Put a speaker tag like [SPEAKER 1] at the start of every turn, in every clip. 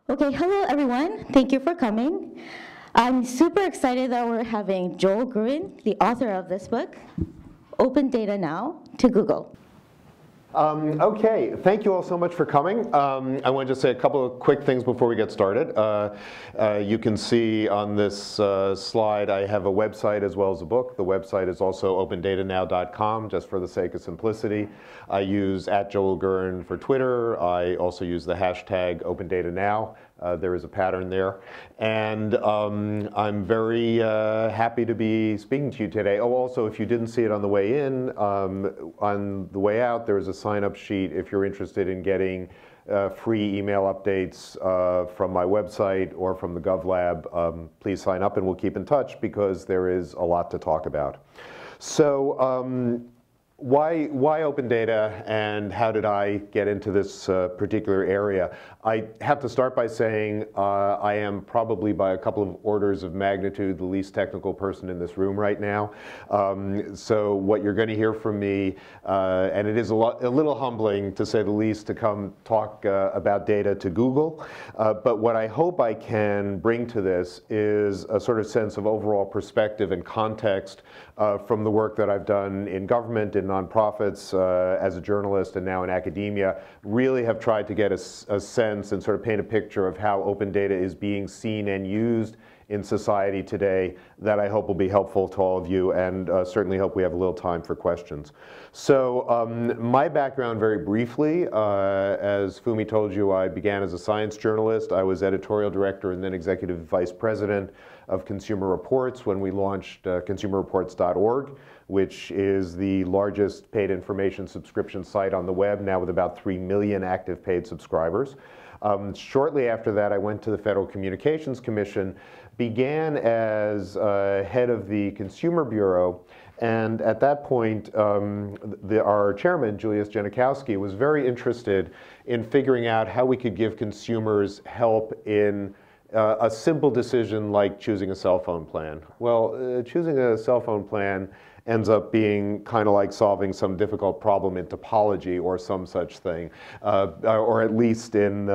[SPEAKER 1] Okay, hello everyone. Thank you for coming. I'm super excited that we're having Joel Gurin, the author of this book, Open Data Now to Google.
[SPEAKER 2] Okay, thank you all so much for coming. I want to just say a couple of quick things before we get started. You can see on this slide I have a website as well as a book. The website is also opendatanow.com, just for the sake of simplicity. I use @JoelGurin for Twitter. I also use the hashtag OpenDataNow. There is a pattern there. And I'm very happy to be speaking to you today. Oh, also, if you didn't see it on the way in, on the way out, there is a sign-up sheet if you're interested in getting free email updates from my website or from the GovLab. Please sign up and we'll keep in touch because there is a lot to talk about. So, why open data and how did I get into this particular area? I have to start by saying I am probably by a couple of orders of magnitude the least technical person in this room right now. So what you're going to hear from me, and it is a little humbling to say the least to come talk about data to Google, but what I hope I can bring to this is a sort of sense of overall perspective and context from the work that I've done in government, in nonprofits, as a journalist, and now in academia. Really have tried to get a sense and sort of paint a picture of how open data is being seen and used in society today that I hope will be helpful to all of you, and certainly hope we have a little time for questions. So my background very briefly, as Fumi told you, I began as a science journalist. I was editorial director and then executive vice president of Consumer Reports when we launched consumerreports.org, which is the largest paid information subscription site on the web, now with about 3 million active paid subscribers. Shortly after that, I went to the Federal Communications Commission, began as head of the Consumer Bureau, and at that point, our chairman, Julius Janikowski, was very interested in figuring out how we could give consumers help in a simple decision like choosing a cell phone plan. Well, choosing a cell phone plan ends up being kind of like solving some difficult problem in topology or some such thing, or at least in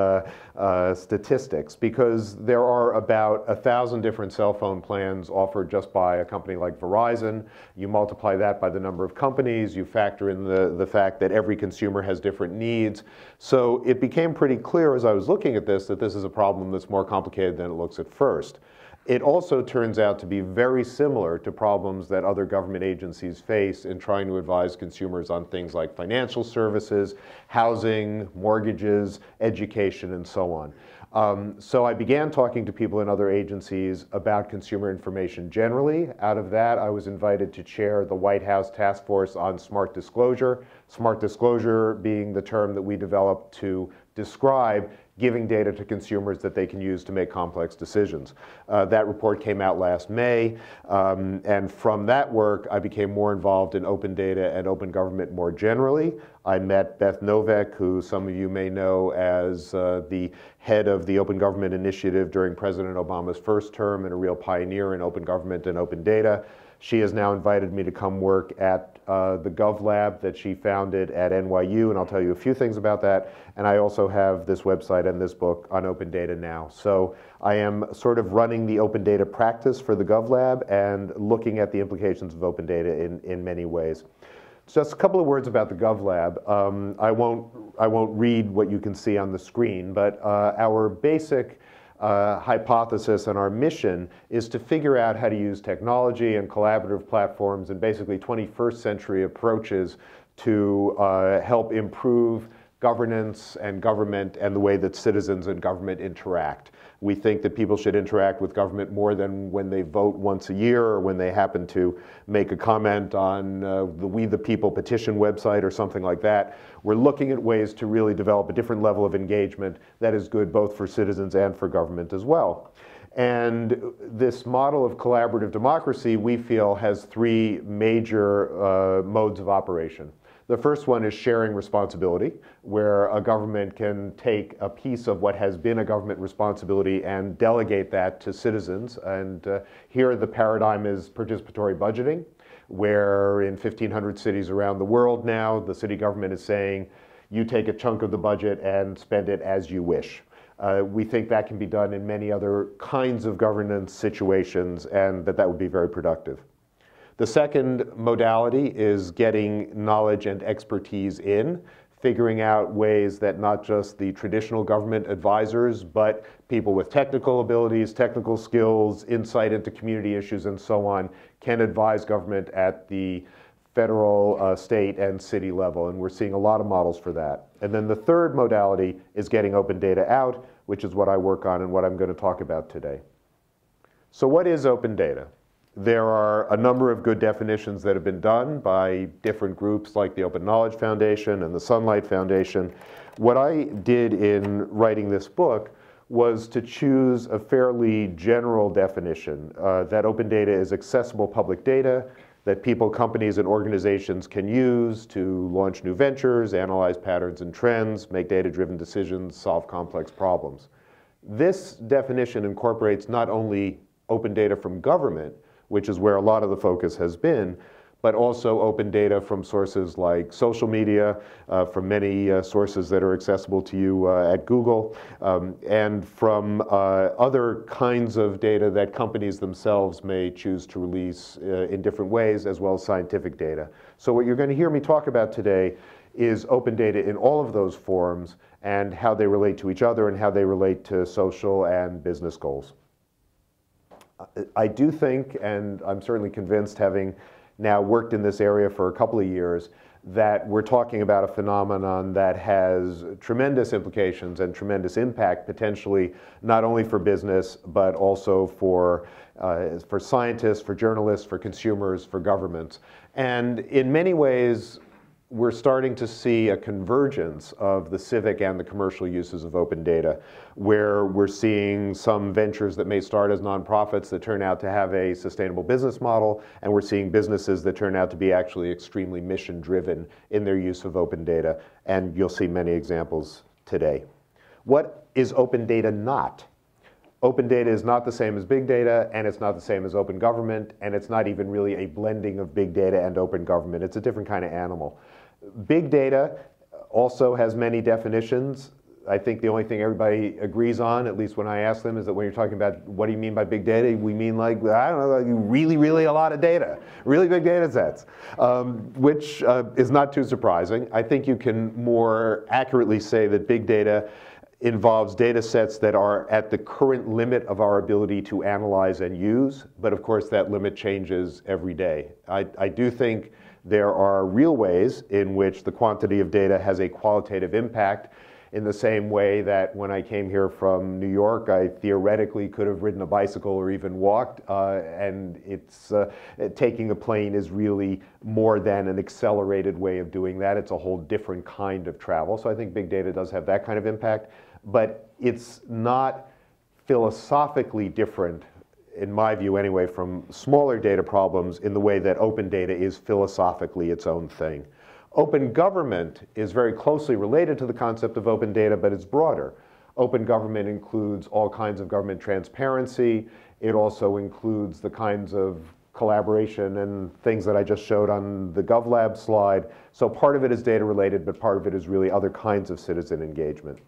[SPEAKER 2] statistics, because there are about 1,000 different cell phone plans offered just by a company like Verizon. You multiply that by the number of companies, you factor in the fact that every consumer has different needs. So it became pretty clear as I was looking at this that this is a problem that's more complicated than it looks at first. It also turns out to be very similar to problems that other government agencies face in trying to advise consumers on things like financial services, housing, mortgages, education, and so on. So I began talking to people in other agencies about consumer information generally. Out of that, I was invited to chair the White House Task Force on Smart Disclosure. Smart disclosure being the term that we developed to describe giving data to consumers that they can use to make complex decisions. That report came out last May, and from that work, I became more involved in open data and open government more generally. I met Beth Novak, who some of you may know as the head of the Open Government Initiative during President Obama's first term and a real pioneer in open government and open data. She has now invited me to come work at the GovLab that she founded at NYU, and I'll tell you a few things about that. And I also have this website and this book on open data now. So I am sort of running the open data practice for the GovLab and looking at the implications of open data in many ways. Just a couple of words about the GovLab. I won't read what you can see on the screen, but our basic hypothesis and our mission is to figure out how to use technology and collaborative platforms and basically 21st century approaches to help improve governance and government and the way that citizens and government interact. We think that people should interact with government more than when they vote once a year or when they happen to make a comment on the We the People petition website or something like that. We're looking at ways to really develop a different level of engagement that is good both for citizens and for government as well. And this model of collaborative democracy, we feel, has three major modes of operation. The first one is sharing responsibility, where a government can take a piece of what has been a government responsibility and delegate that to citizens. And here the paradigm is participatory budgeting, where in 1,500 cities around the world now, the city government is saying, you take a chunk of the budget and spend it as you wish. We think that can be done in many other kinds of governance situations, and that would be very productive. The second modality is getting knowledge and expertise in, figuring out ways that not just the traditional government advisors, but people with technical abilities, technical skills, insight into community issues, and so on, can advise government at the federal, state, and city level. And we're seeing a lot of models for that. And then the third modality is getting open data out, which is what I work on and what I'm going to talk about today. So what is open data? There are a number of good definitions that have been done by different groups like the Open Knowledge Foundation and the Sunlight Foundation. What I did in writing this book was to choose a fairly general definition, that open data is accessible public data that people, companies, and organizations can use to launch new ventures, analyze patterns and trends, make data-driven decisions, solve complex problems. This definition incorporates not only open data from government, which is where a lot of the focus has been, but also open data from sources like social media, from many sources that are accessible to you at Google, and from other kinds of data that companies themselves may choose to release in different ways, as well as scientific data. So what you're going to hear me talk about today is open data in all of those forms and how they relate to each other and how they relate to social and business goals. I do think, and I'm certainly convinced, having now worked in this area for a couple of years, that we're talking about a phenomenon that has tremendous implications and tremendous impact, potentially not only for business, but also for scientists, for journalists, for consumers, for governments. And in many ways, we're starting to see a convergence of the civic and the commercial uses of open data, where we're seeing some ventures that may start as nonprofits that turn out to have a sustainable business model, and we're seeing businesses that turn out to be actually extremely mission-driven in their use of open data, and you'll see many examples today. What is open data not? Open data is not the same as big data, and it's not the same as open government, and it's not even really a blending of big data and open government. It's a different kind of animal. Big data also has many definitions. I think the only thing everybody agrees on, at least when I ask them, is that when you're talking about what do you mean by big data, we mean like, I don't know, like really a lot of data, really big data sets, which is not too surprising. I think you can more accurately say that big data involves data sets that are at the current limit of our ability to analyze and use, but of course that limit changes every day. I do think there are real ways in which the quantity of data has a qualitative impact, in the same way that when I came here from New York, I theoretically could have ridden a bicycle or even walked, and taking a plane is really more than an accelerated way of doing that. It's a whole different kind of travel. So I think big data does have that kind of impact, but it's not philosophically different, in my view anyway, from smaller data problems in the way that open data is philosophically its own thing. Open government is very closely related to the concept of open data, but it's broader. Open government includes all kinds of government transparency. It also includes the kinds of collaboration and things that I just showed on the GovLab slide. So part of it is data related, but part of it is really other kinds of citizen engagement.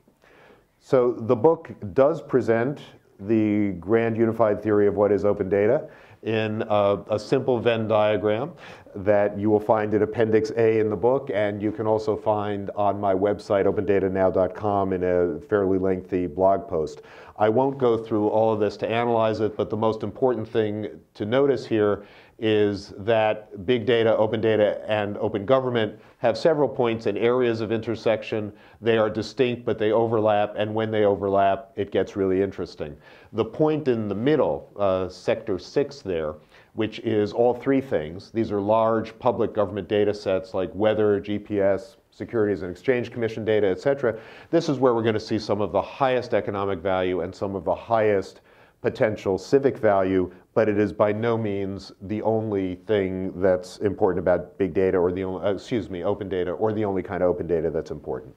[SPEAKER 2] So the book does present the grand unified theory of what is open data in a simple Venn diagram that you will find in Appendix A in the book, and you can also find on my website, opendatanow.com, in a fairly lengthy blog post. I won't go through all of this to analyze it, but the most important thing to notice here is that big data, open data, and open government have several points and areas of intersection. They are distinct, but they overlap, and when they overlap, it gets really interesting. The point in the middle, Sector 6 there, which is all three things. These are large public government data sets like weather, GPS, Securities and Exchange Commission data, et cetera. This is where we're going to see some of the highest economic value and some of the highest potential civic value, but it is by no means the only thing that's important about big data, or the only, open data, or the only kind of open data that's important.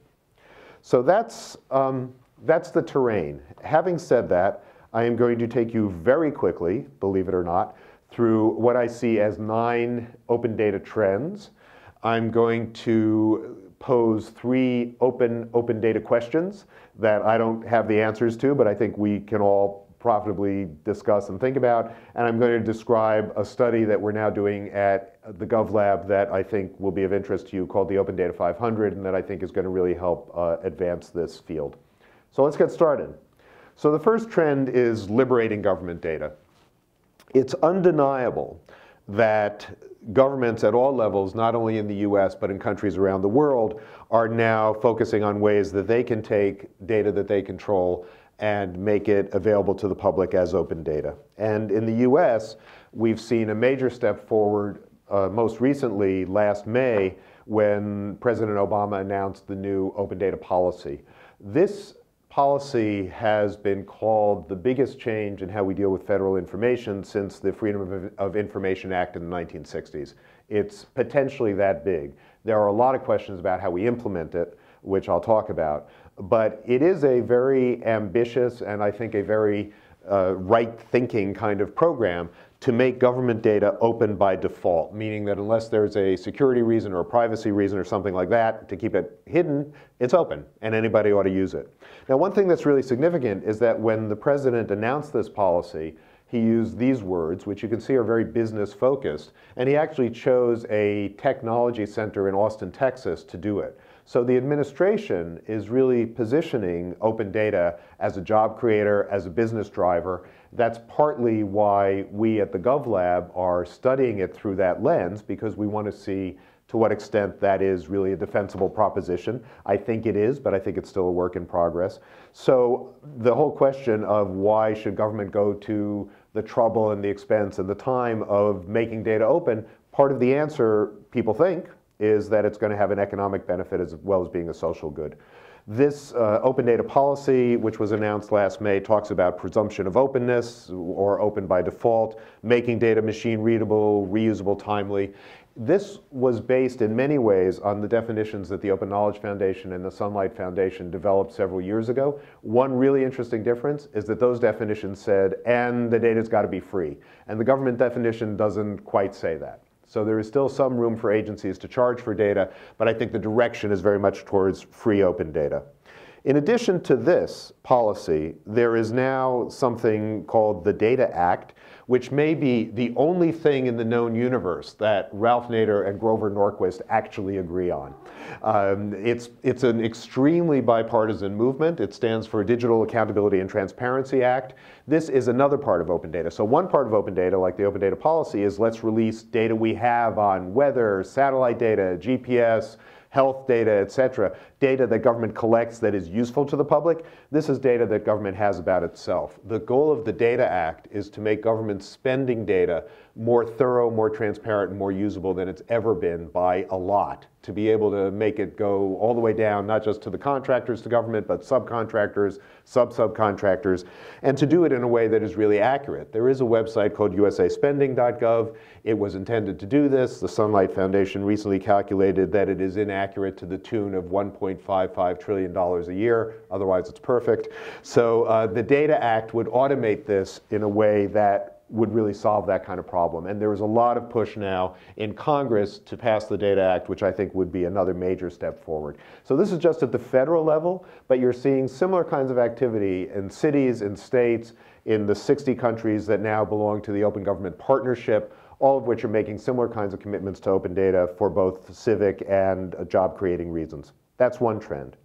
[SPEAKER 2] So that's the terrain. Having said that, I am going to take you very quickly, believe it or not, through what I see as 9 open data trends. I'm going to pose three open data questions that I don't have the answers to, but I think we can all profitably discuss and think about. And I'm going to describe a study that we're now doing at the GovLab that I think will be of interest to you, called the Open Data 500, and that I think is going to really help advance this field. So let's get started. So the first trend is liberating government data. It's undeniable that governments at all levels, not only in the US, but in countries around the world, are now focusing on ways that they can take data that they control and make it available to the public as open data. And in the US, we've seen a major step forward, most recently last May, when President Obama announced the new open data policy. This policy has been called the biggest change in how we deal with federal information since the Freedom of Information Act in the 1960s. It's potentially that big. There are a lot of questions about how we implement it, which I'll talk about. But it is a very ambitious and I think a very right-thinking kind of program to make government data open by default, meaning that unless there's a security reason or a privacy reason or something like that to keep it hidden, it's open and anybody ought to use it. Now, one thing that's really significant is that when the president announced this policy, he used these words, which you can see are very business focused, and he actually chose a technology center in Austin, Texas to do it. So the administration is really positioning open data as a job creator, as a business driver. That's partly why we at the GovLab are studying it through that lens, because we want to see to what extent that is really a defensible proposition. I think it is, but I think it's still a work in progress. So the whole question of why should government go to the trouble and the expense and the time of making data open, part of the answer, people think, is that it's going to have an economic benefit as well as being a social good. This open data policy, which was announced last May, talks about presumption of openness or open by default, making data machine readable, reusable, timely. This was based in many ways on the definitions that the Open Knowledge Foundation and the Sunlight Foundation developed several years ago. One really interesting difference is that those definitions said, and the data's got to be free. And the government definition doesn't quite say that. So there is still some room for agencies to charge for data, but I think the direction is very much towards free open data. In addition to this policy, there is now something called the Data Act, which may be the only thing in the known universe that Ralph Nader and Grover Norquist actually agree on. It's an extremely bipartisan movement. It stands for Digital Accountability and Transparency Act. This is another part of open data. So one part of open data, like the open data policy, is let's release data we have on weather, satellite data, GPS, health data, et cetera, data that government collects that is useful to the public. This is data that government has about itself. The goal of the Data Act is to make government spending data more thorough, more transparent, and more usable than it's ever been by a lot, to be able to make it go all the way down, not just to the contractors to government, but subcontractors, subcontractors, and to do it in a way that is really accurate. There is a website called usaspending.gov. It was intended to do this. The Sunlight Foundation recently calculated that it is inaccurate to the tune of $1.55 trillion a year. Otherwise, it's perfect. So the Data Act would automate this in a way that would really solve that kind of problem. And there is a lot of push now in Congress to pass the Data Act, which I think would be another major step forward. So this is just at the federal level, but you're seeing similar kinds of activity in cities, in states, in the 60 countries that now belong to the Open Government Partnership, all of which are making similar kinds of commitments to open data for both civic and job-creating reasons. That's one trend.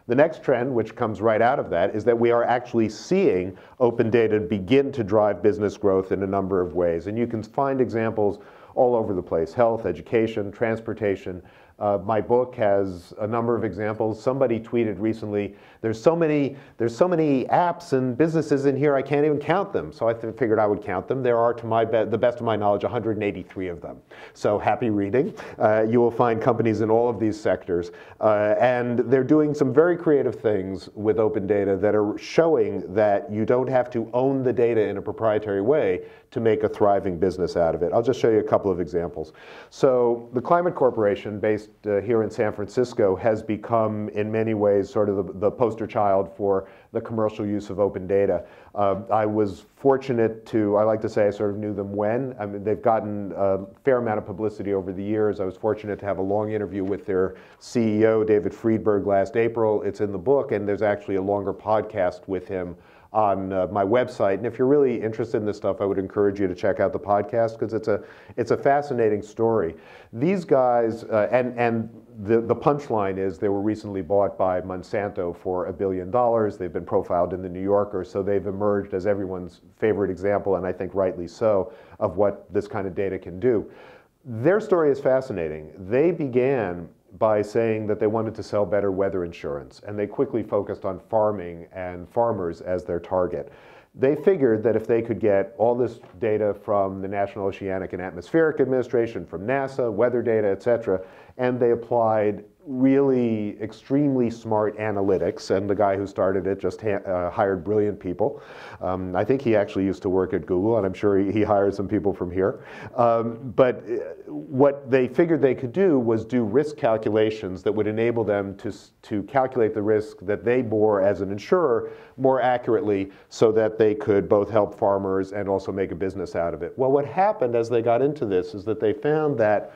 [SPEAKER 2] The next trend, which comes right out of that, is that we are actually seeing open data begin to drive business growth in a number of ways. And you can find examples all over the place: health, education, transportation. My book has a number of examples. Somebody tweeted recently, there's so many apps and businesses in here, I can't even count them. So I figured I would count them. There are, to the best of my knowledge, 183 of them. So happy reading. You will find companies in all of these sectors. And they're doing some very creative things with open data that are showing that you don't have to own the data in a proprietary way to make a thriving business out of it. I'll just show you a couple of examples. So the Climate Corporation, based based here in San Francisco, has become in many ways sort of the poster child for the commercial use of open data. I was fortunate to, I like to say I sort of knew them when. I mean, they've gotten a fair amount of publicity over the years. I was fortunate to have a long interview with their CEO, David Friedberg, last April. It's in the book, and there's actually a longer podcast with him on my website. And if you're really interested in this stuff, I would encourage you to check out the podcast, because it's a fascinating story. These guys, and the punchline is they were recently bought by Monsanto for $1 billion. They've been profiled in the New Yorker, so they've emerged as everyone's favorite example, and I think rightly so, of what this kind of data can do. Their story is fascinating. They began by saying that they wanted to sell better weather insurance, and they quickly focused on farming and farmers as their target. They figured that if they could get all this data from the National Oceanic and Atmospheric Administration, from NASA, weather data, et cetera, and they applied really extremely smart analytics, and the guy who started it just hired brilliant people. I think he actually used to work at Google, and I'm sure he hired some people from here. But what they figured they could do was do risk calculations that would enable them to calculate the risk that they bore as an insurer more accurately, so that they could both help farmers and also make a business out of it. Well, what happened as they got into this is that they found that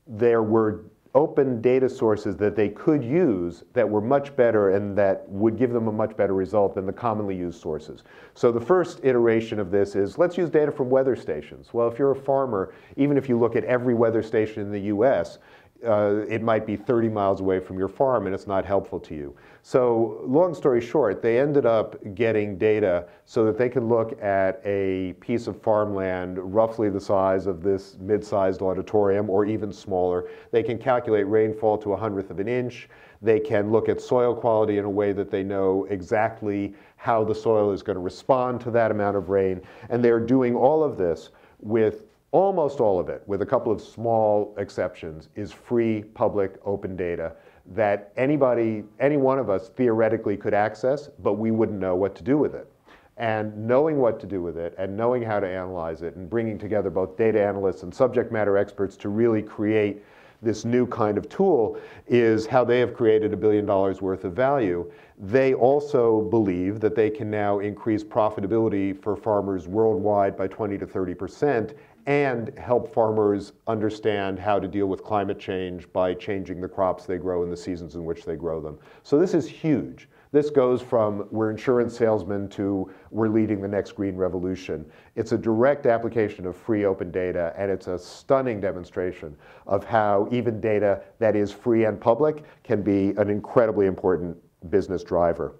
[SPEAKER 2] there were open data sources that they could use that were much better and that would give them a much better result than the commonly used sources. So the first iteration of this is, let's use data from weather stations. Well, if you're a farmer, even if you look at every weather station in the US, it might be 30 miles away from your farm, and it's not helpful to you. So long story short, they ended up getting data so that they could look at a piece of farmland roughly the size of this mid-sized auditorium, or even smaller. They can calculate rainfall to 1/100 of an inch. They can look at soil quality in a way that they know exactly how the soil is going to respond to that amount of rain. And they're doing all of this with almost all of it, with a couple of small exceptions, is free, public, open data that anybody, any one of us theoretically could access, but we wouldn't know what to do with it. And knowing what to do with it, and knowing how to analyze it, and bringing together both data analysts and subject matter experts to really create this new kind of tool, is how they have created $1 billion worth of value. They also believe that they can now increase profitability for farmers worldwide by 20 to 30%, and help farmers understand how to deal with climate change by changing the crops they grow and the seasons in which they grow them. So this is huge. This goes from we're insurance salesmen to we're leading the next green revolution. It's a direct application of free open data, and it's a stunning demonstration of how even data that is free and public can be an incredibly important business driver.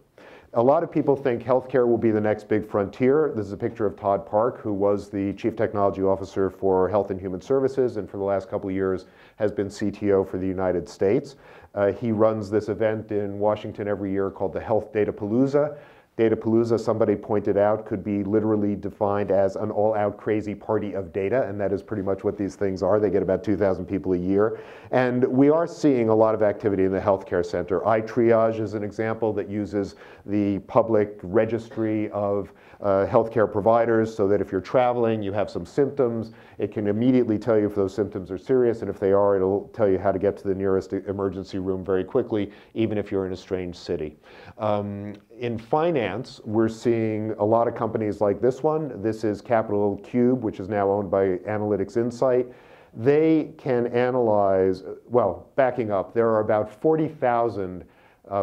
[SPEAKER 2] A lot of people think healthcare will be the next big frontier. This is a picture of Todd Park, who was the Chief Technology Officer for Health and Human Services, and for the last couple of years has been CTO for the United States. He runs this event in Washington every year called the Health Datapalooza. Datapalooza, somebody pointed out, could be literally defined as an all-out crazy party of data, and that is pretty much what these things are. They get about 2,000 people a year. And we are seeing a lot of activity in the healthcare center. ITriage is an example that uses the public registry of healthcare providers, so that if you're traveling, you have some symptoms, it can immediately tell you if those symptoms are serious, and if they are, it'll tell you how to get to the nearest emergency room very quickly, even if you're in a strange city. In finance, we're seeing a lot of companies like this one. This is Capital Cube, which is now owned by Analytics Insight. They can analyze, well, backing up, there are about 40,000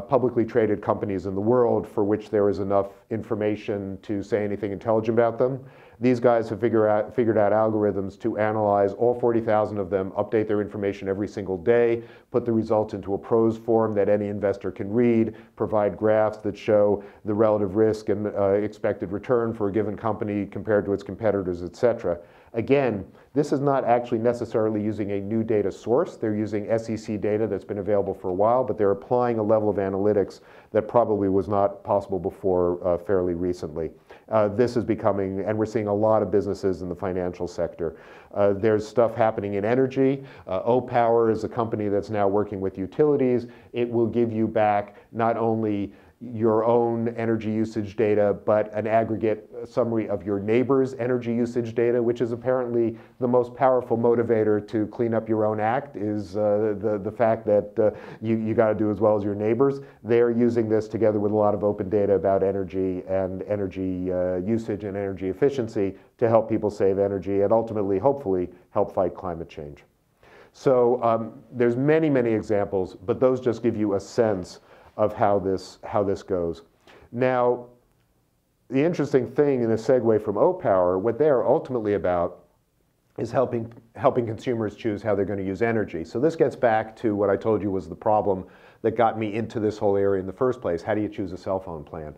[SPEAKER 2] publicly traded companies in the world for which there is enough information to say anything intelligent about them. These guys have figured out algorithms to analyze all 40,000 of them, update their information every single day, put the results into a prose form that any investor can read, provide graphs that show the relative risk and expected return for a given company compared to its competitors, et cetera. Again, this is not actually necessarily using a new data source. They're using SEC data that's been available for a while, but they're applying a level of analytics that probably was not possible before fairly recently. This is becoming, and we're seeing a lot of businesses in the financial sector. There's stuff happening in energy. O-Power is a company that's now working with utilities. It will give you back not only your own energy usage data, but an aggregate summary of your neighbor's energy usage data, which is apparently the most powerful motivator to clean up your own act, is the fact that you got to do as well as your neighbors. They're using this together with a lot of open data about energy and energy usage and energy efficiency to help people save energy and ultimately, hopefully, help fight climate change. So there's many, many examples, but those just give you a sense of how this goes. Now, the interesting thing in a segue from O-Power, what they're ultimately about is helping consumers choose how they're going to use energy. So this gets back to what I told you was the problem that got me into this whole area in the first place. How do you choose a cell phone plan?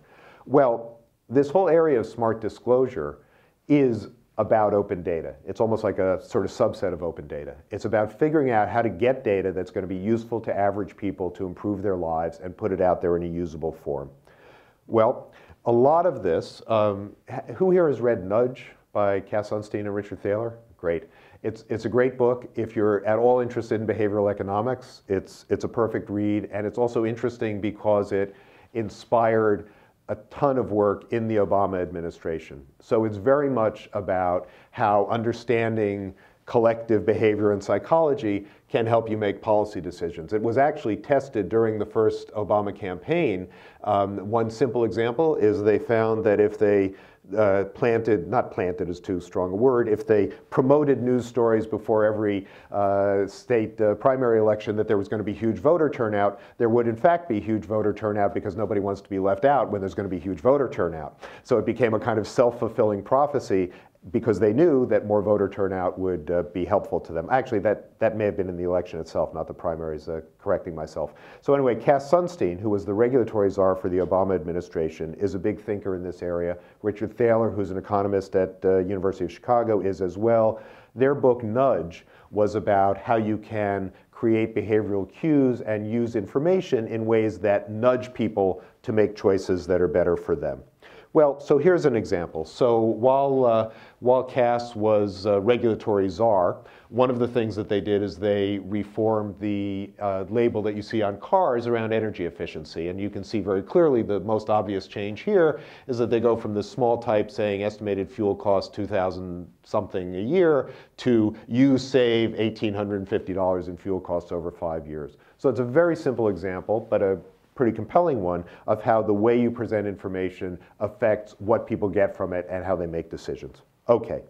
[SPEAKER 2] Well, this whole area of smart disclosure is about open data. It's almost like a sort of subset of open data. It's about figuring out how to get data that's going to be useful to average people to improve their lives and put it out there in a usable form. Well, a lot of this, who here has read Nudge by Cass Sunstein and Richard Thaler? Great. It's a great book. If you're at all interested in behavioral economics, it's a perfect read, and it's also interesting because it inspired a ton of work in the Obama administration. So it's very much about how understanding collective behavior and psychology can help you make policy decisions. It was actually tested during the first Obama campaign. One simple example is they found that if they not planted is too strong a word, if they promoted news stories before every state primary election that there was going to be huge voter turnout, there would in fact be huge voter turnout because nobody wants to be left out when there's going to be huge voter turnout. So it became a kind of self-fulfilling prophecy because they knew that more voter turnout would be helpful to them. Actually, that may have been in the election itself, not the primaries, correcting myself. So anyway, Cass Sunstein, who was the regulatory czar for the Obama administration, is a big thinker in this area. Richard Thaler, who's an economist at University of Chicago, is as well. Their book, Nudge, was about how you can create behavioral cues and use information in ways that nudge people to make choices that are better for them. Well, so here's an example. So while Cass was regulatory czar, one of the things that they did is they reformed the label that you see on cars around energy efficiency. And you can see very clearly the most obvious change here is that they go from this small type saying estimated fuel cost $2,000 something a year to you save $1,850 in fuel costs over 5 years. So it's a very simple example, but a pretty compelling one of how the way you present information affects what people get from it and how they make decisions. Okay,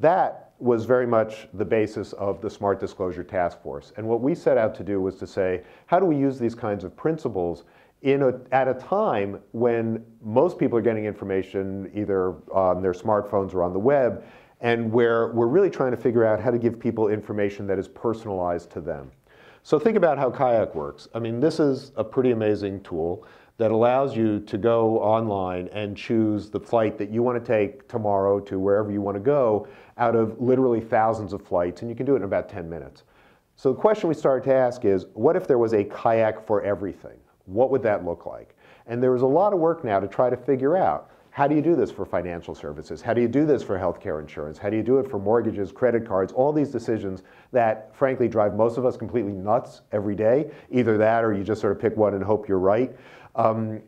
[SPEAKER 2] that was very much the basis of the Smart Disclosure Task Force. And what we set out to do was to say, how do we use these kinds of principles at a time when most people are getting information either on their smartphones or on the web, and where we're really trying to figure out how to give people information that is personalized to them. So think about how Kayak works. I mean, this is a pretty amazing tool that allows you to go online and choose the flight that you want to take tomorrow to wherever you want to go out of literally thousands of flights, and you can do it in about 10 minutes. So the question we started to ask is, what if there was a Kayak for everything? What would that look like? And there was a lot of work now to try to figure out, how do you do this for financial services? How do you do this for healthcare insurance? How do you do it for mortgages, credit cards, all these decisions that frankly drive most of us completely nuts every day? Either that or you just sort of pick one and hope you're right. Going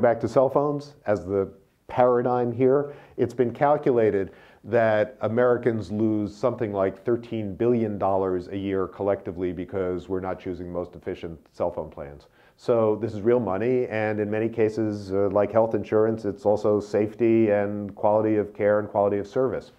[SPEAKER 2] back to cell phones as the paradigm here, it's been calculated that Americans lose something like $13 billion a year collectively because we're not choosing the most efficient cell phone plans. So this is real money, and in many cases, like health insurance, it's also safety and quality of care and quality of service.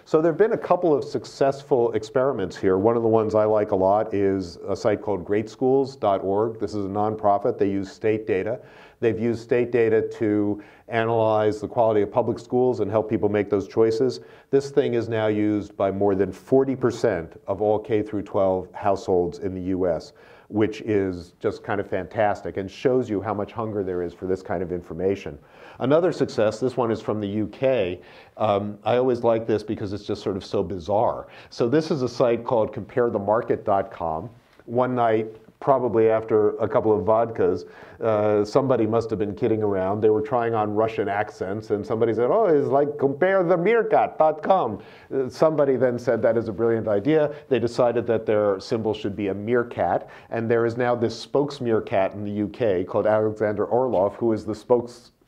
[SPEAKER 2] So there have been a couple of successful experiments here. One of the ones I like a lot is a site called greatschools.org. This is a nonprofit. They use state data. They've used state data to analyze the quality of public schools and help people make those choices. This thing is now used by more than 40% of all K through 12 households in the US, which is just kind of fantastic and shows you how much hunger there is for this kind of information. Another success, this one is from the UK. I always like this because it's just sort of so bizarre. So this is a site called comparethemarket.com. One night, probably after a couple of vodkas. Somebody must have been kidding around. They were trying on Russian accents, and somebody said, oh, it's like comparethemeerkat.com. Somebody then said that is a brilliant idea. They decided that their symbol should be a meerkat, and there is now this spokesmeerkat in the UK called Alexander Orlov, who is the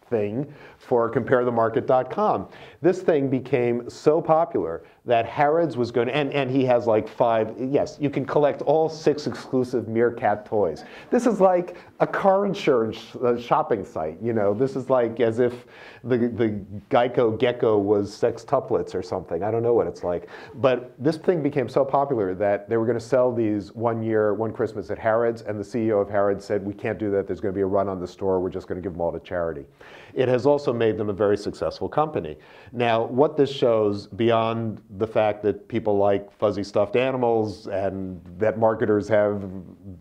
[SPEAKER 2] thing for comparethemarket.com. This thing became so popular that Harrods was going to, and he has like 5, yes, you can collect all 6 exclusive Meerkat toys. This is like a car insurance shopping site, you know. This is like as if the Geico Gecko was sextuplets or something. I don't know what it's like. But this thing became so popular that they were going to sell these one Christmas at Harrods, and the CEO of Harrods said, we can't do that, there's going to be a run on the store, we're just going to give them all to charity. It has also made them a very successful company. Now, what this shows, beyond the fact that people like fuzzy stuffed animals and that marketers have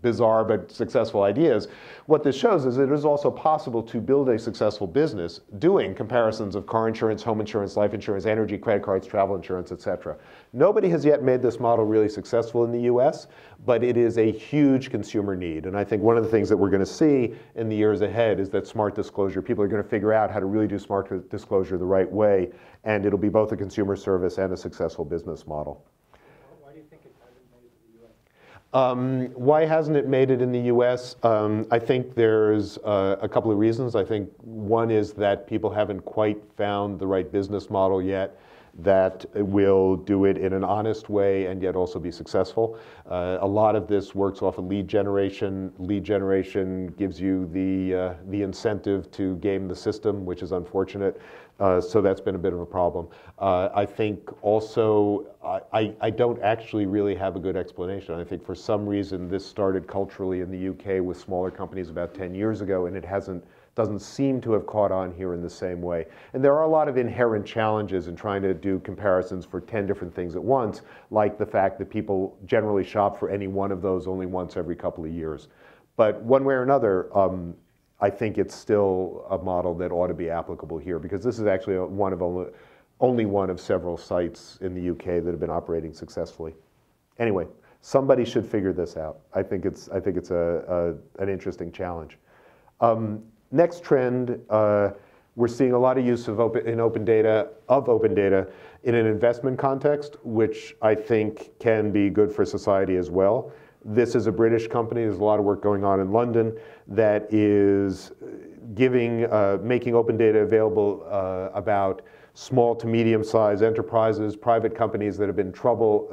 [SPEAKER 2] bizarre but successful ideas, what this shows is it is also possible to build a successful business doing comparisons of car insurance, home insurance, life insurance, energy, credit cards, travel insurance, etc. Nobody has yet made this model really successful in the US, but it is a huge consumer need. And I think one of the things that we're going to see in the years ahead is that smart disclosure, people are going to figure out how to really do smart disclosure the right way, and it'll be both a consumer service and a successful business model.
[SPEAKER 3] Why do you think it hasn't made it to the US?
[SPEAKER 2] Why hasn't it made it in the US? I think there's a couple of reasons. I think one is that people haven't quite found the right business model yet that will do it in an honest way and yet also be successful. A lot of this works off of lead generation. Lead generation gives you the incentive to game the system, which is unfortunate. So that's been a bit of a problem. I think also, I don't actually really have a good explanation. I think for some reason this started culturally in the UK with smaller companies about 10 years ago, and it doesn't seem to have caught on here in the same way. And there are a lot of inherent challenges in trying to do comparisons for 10 different things at once, like the fact that people generally shop for any one of those only once every couple of years. But one way or another, I think it's still a model that ought to be applicable here, because this is actually only one of several sites in the UK that have been operating successfully. Anyway, somebody should figure this out. I think it's an interesting challenge. Next trend, we're seeing a lot of use of open data in an investment context, which I think can be good for society as well. This is a British company. There's a lot of work going on in London that is making open data available about small to medium-sized enterprises, private companies that have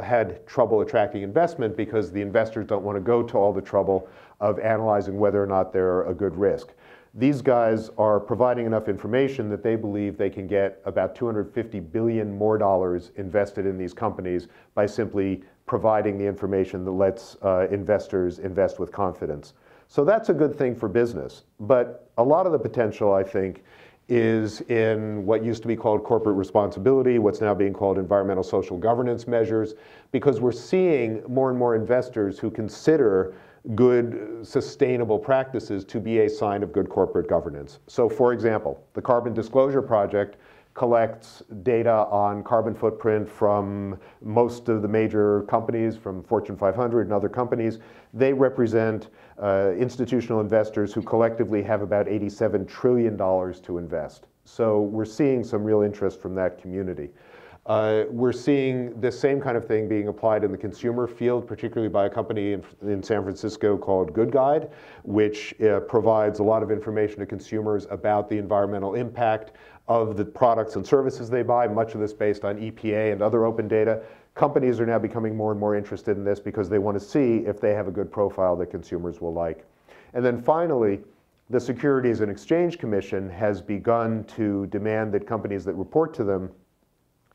[SPEAKER 2] had trouble attracting investment because the investors don't want to go to all the trouble of analyzing whether or not they're a good risk. These guys are providing enough information that they believe they can get about $250 billion more invested in these companies by simply providing the information that lets investors invest with confidence. So that's a good thing for business. But a lot of the potential, I think, is in what used to be called corporate responsibility, what's now being called environmental social governance measures, because we're seeing more and more investors who consider good sustainable practices to be a sign of good corporate governance. So for example, the Carbon Disclosure Project collects data on carbon footprint from most of the major companies, from Fortune 500 and other companies. They represent institutional investors who collectively have about $87 trillion to invest. So we're seeing some real interest from that community. We're seeing this same kind of thing being applied in the consumer field, particularly by a company in San Francisco called GoodGuide, which provides a lot of information to consumers about the environmental impact of the products and services they buy, much of this based on EPA and other open data. Companies are now becoming more and more interested in this because they want to see if they have a good profile that consumers will like. And then finally, the Securities and Exchange Commission has begun to demand that companies that report to them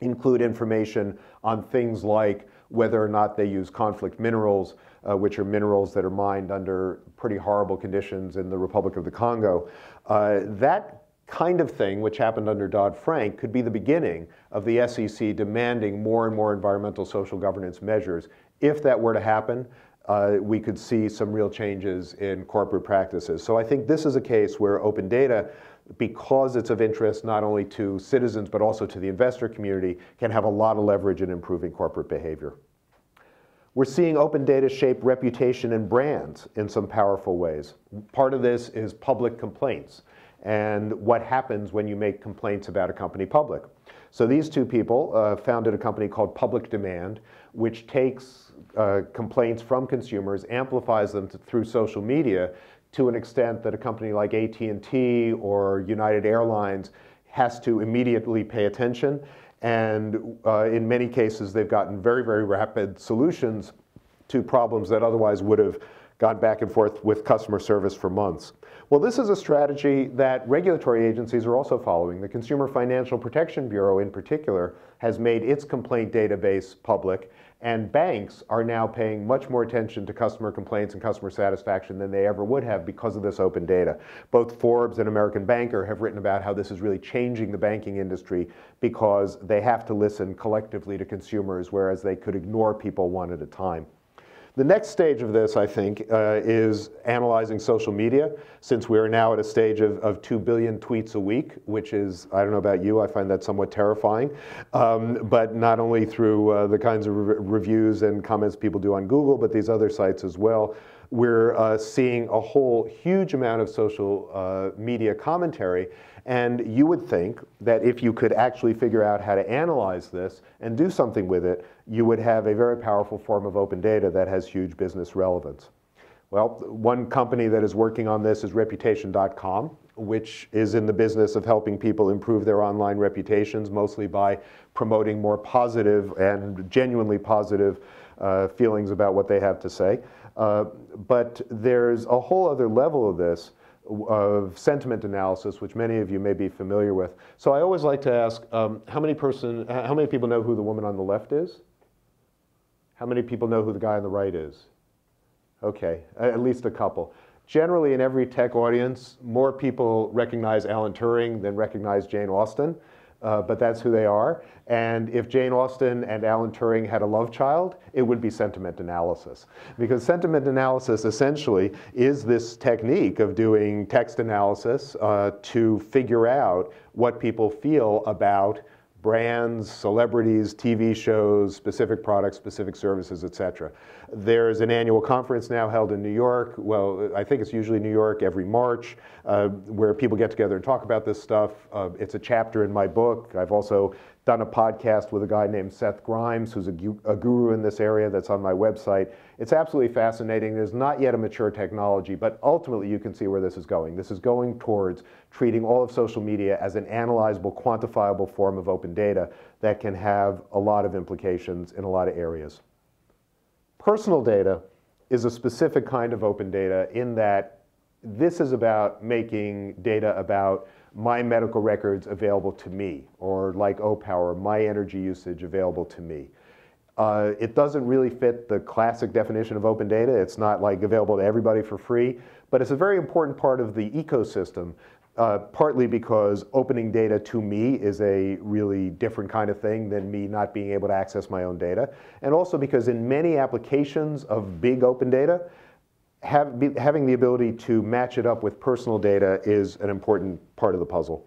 [SPEAKER 2] include information on things like whether or not they use conflict minerals, which are minerals that are mined under pretty horrible conditions in the Republic of the Congo. That kind of thing, which happened under Dodd-Frank, could be the beginning of the SEC demanding more and more environmental social governance measures. If that were to happen, we could see some real changes in corporate practices. So I think this is a case where open data, because it's of interest not only to citizens but also to the investor community, can have a lot of leverage in improving corporate behavior. We're seeing open data shape reputation and brands in some powerful ways. Part of this is public complaints and what happens when you make complaints about a company public. So these two people founded a company called Public Demand, which takes complaints from consumers, amplifies them through social media to an extent that a company like AT&T or United Airlines has to immediately pay attention. And in many cases, they've gotten very, very rapid solutions to problems that otherwise would have gone back and forth with customer service for months. Well, this is a strategy that regulatory agencies are also following. The Consumer Financial Protection Bureau, in particular, has made its complaint database public, and banks are now paying much more attention to customer complaints and customer satisfaction than they ever would have because of this open data. Both Forbes and American Banker have written about how this is really changing the banking industry because they have to listen collectively to consumers, whereas they could ignore people one at a time. The next stage of this, I think, is analyzing social media, since we are now at a stage of 2 billion tweets a week, which is, I don't know about you, I find that somewhat terrifying. But not only through the kinds of reviews and comments people do on Google, but these other sites as well. We're seeing a whole huge amount of social media commentary. And you would think that if you could actually figure out how to analyze this and do something with it, you would have a very powerful form of open data that has huge business relevance. Well, one company that is working on this is Reputation.com, which is in the business of helping people improve their online reputations, mostly by promoting more positive and genuinely positive feelings about what they have to say. But there's a whole other level of this, of sentiment analysis, which many of you may be familiar with. So I always like to ask, how many people know who the woman on the left is? How many people know who the guy on the right is? Okay, at least a couple. Generally, in every tech audience, more people recognize Alan Turing than recognize Jane Austen, but that's who they are. And if Jane Austen and Alan Turing had a love child, it would be sentiment analysis. Because sentiment analysis essentially is this technique of doing text analysis to figure out what people feel about brands, celebrities, TV shows, specific products, specific services, etc. There's an annual conference now held in New York. Well, I think it's usually New York every March, where people get together and talk about this stuff. It's a chapter in my book. I've also done a podcast with a guy named Seth Grimes, who's a guru in this area, that's on my website. It's absolutely fascinating. There's not yet a mature technology, but ultimately you can see where this is going. This is going towards treating all of social media as an analyzable, quantifiable form of open data that can have a lot of implications in a lot of areas. Personal data is a specific kind of open data in that this is about making data about my medical records available to me, or like O-Power, my energy usage available to me. It doesn't really fit the classic definition of open data. It's not like available to everybody for free, but it's a very important part of the ecosystem, partly because opening data to me is a really different kind of thing than me not being able to access my own data, and also because in many applications of big open data, having the ability to match it up with personal data is an important part of the puzzle.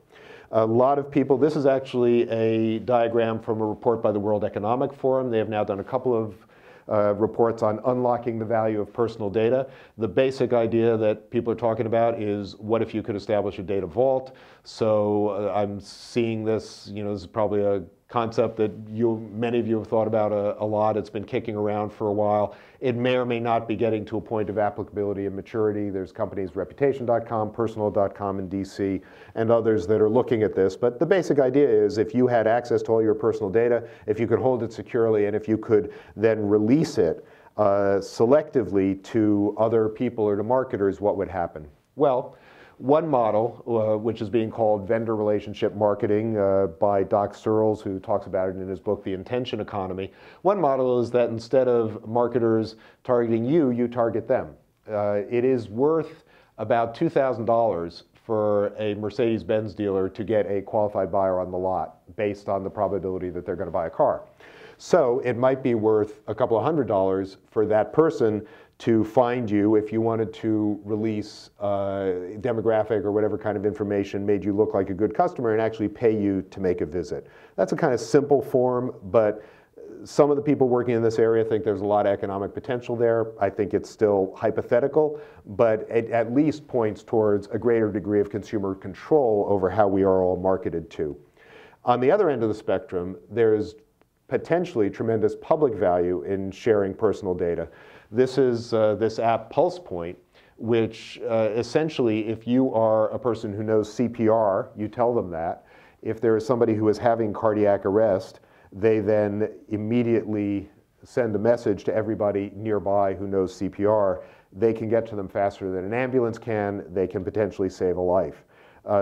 [SPEAKER 2] A lot of people, this is actually a diagram from a report by the World Economic Forum. They have now done a couple of reports on unlocking the value of personal data. The basic idea that people are talking about is, what if you could establish a data vault? So I'm seeing this, this is probably a concept that many of you have thought about a lot. It's been kicking around for a while. It may or may not be getting to a point of applicability and maturity. There's companies, Reputation.com, Personal.com in DC, and others that are looking at this. But the basic idea is, if you had access to all your personal data, if you could hold it securely, and if you could then release it selectively to other people or to marketers, what would happen? Well, one model, which is being called vendor relationship marketing by Doc Searles, who talks about it in his book, The Intention Economy. One model is that instead of marketers targeting you, you target them. It is worth about $2,000 for a Mercedes-Benz dealer to get a qualified buyer on the lot based on the probability that they're going to buy a car. So it might be worth a couple of $100s for that person to find you if you wanted to release demographic or whatever kind of information made you look like a good customer and actually pay you to make a visit. That's a kind of simple form, but Some of the people working in this area think there's a lot of economic potential there. I think it's still hypothetical, but it at least points towards a greater degree of consumer control over how we are all marketed to. On the other end of the spectrum, there's potentially tremendous public value in sharing personal data. This is this app PulsePoint, which essentially, if you are a person who knows CPR, you tell them that. If there is somebody who is having cardiac arrest, they then immediately send a message to everybody nearby who knows CPR. They can get to them faster than an ambulance can. They can potentially save a life.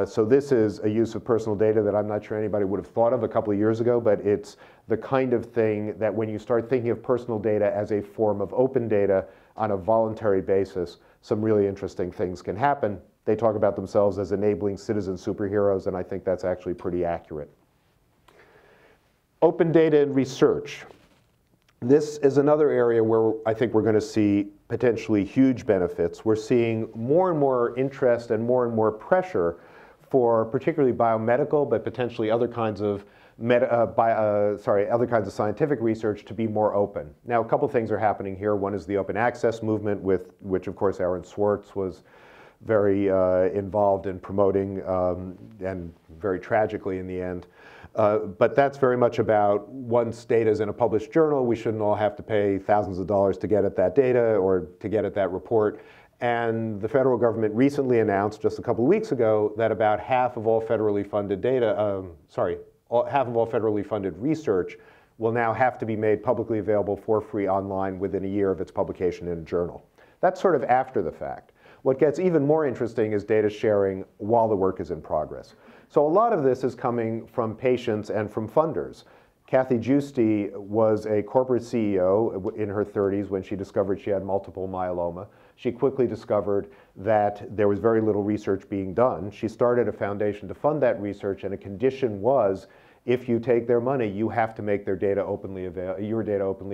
[SPEAKER 2] So this is a use of personal data that I'm not sure anybody would have thought of a couple of years ago, but it's the kind of thing that when you start thinking of personal data as a form of open data on a voluntary basis, some really interesting things can happen. They talk about themselves as enabling citizen superheroes, and I think that's actually pretty accurate. Open data and research. This is another area where I think we're going to see potentially huge benefits. We're seeing more and more interest and more pressure for particularly biomedical, but potentially other kinds of other kinds of scientific research to be more open. Now, a couple things are happening here. One is the open access movement, with which, of course, Aaron Swartz was very involved in promoting, and very tragically in the end. But that's very much about once data is in a published journal, we shouldn't all have to pay thousands of dollars to get at that data or to get at that report. And the federal government recently announced, just a couple of weeks ago, that about half of all federally funded half of all federally funded research will now have to be made publicly available for free online within a year of its publication in a journal. That's sort of after the fact. What gets even more interesting is data sharing while the work is in progress. So a lot of this is coming from patients and from funders. Kathy Giusti was a corporate CEO in her 30s when she discovered she had multiple myeloma. She quickly discovered that there was very little research being done. She started a foundation to fund that research, and a condition was, if you take their money, you have to make your data openly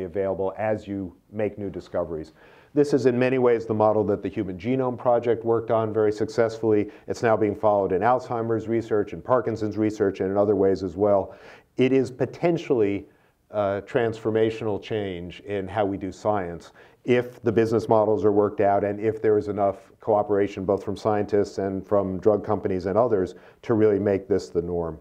[SPEAKER 2] available as you make new discoveries. This is in many ways the model that the Human Genome Project worked on very successfully. It's now being followed in Alzheimer's research and Parkinson's research and in other ways as well. It is potentially transformational change in how we do science if the business models are worked out and if there is enough cooperation both from scientists and from drug companies and others to really make this the norm.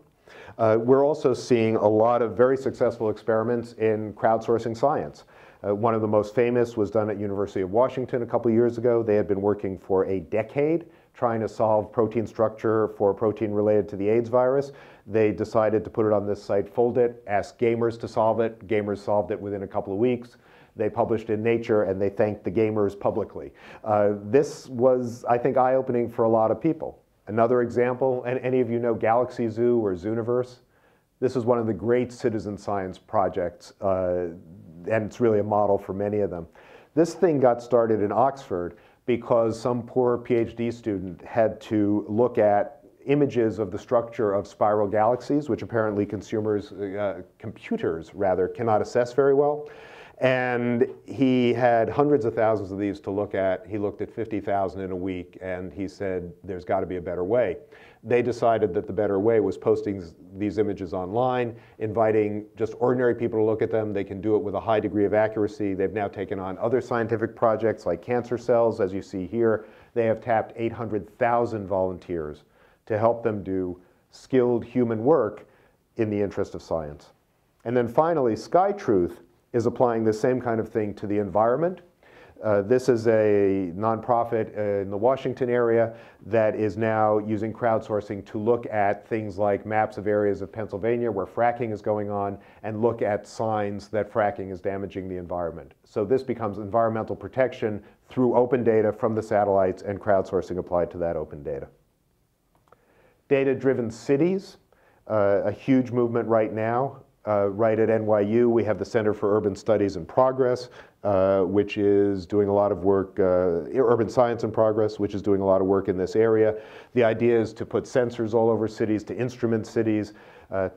[SPEAKER 2] We're also seeing a lot of very successful experiments in crowdsourcing science. One of the most famous was done at University of Washington a couple of years ago. They had been working for a decade trying to solve protein structure for a protein related to the AIDS virus. They decided to put it on this site, fold it, ask gamers to solve it. Gamers solved it within a couple of weeks. They published in Nature, and they thanked the gamers publicly. This was, I think, eye-opening for a lot of people. Another example, and any of you know Galaxy Zoo or Zooniverse? This is one of the great citizen science projects, and it's really a model for many of them. This thing got started in Oxford because some poor PhD student had to look at images of the structure of spiral galaxies, which apparently computers cannot assess very well. And he had hundreds of thousands of these to look at. He looked at 50,000 in a week, and he said, there's got to be a better way. They decided that the better way was posting these images online, inviting just ordinary people to look at them. They can do it with a high degree of accuracy. They've now taken on other scientific projects like cancer cells, as you see here. They have tapped 800,000 volunteers to help them do skilled human work in the interest of science. And then finally, SkyTruth is applying the same kind of thing to the environment. This is a nonprofit in the Washington area that is now using crowdsourcing to look at things like maps of areas of Pennsylvania where fracking is going on and look at signs that fracking is damaging the environment. So this becomes environmental protection through open data from the satellites and crowdsourcing applied to that open data. Data-driven cities, a huge movement right now. Right at NYU, we have the Center for Urban Studies in Progress, which is doing a lot of work, Urban Science in Progress, which is doing a lot of work in this area. The idea is to put sensors all over cities, to instrument cities,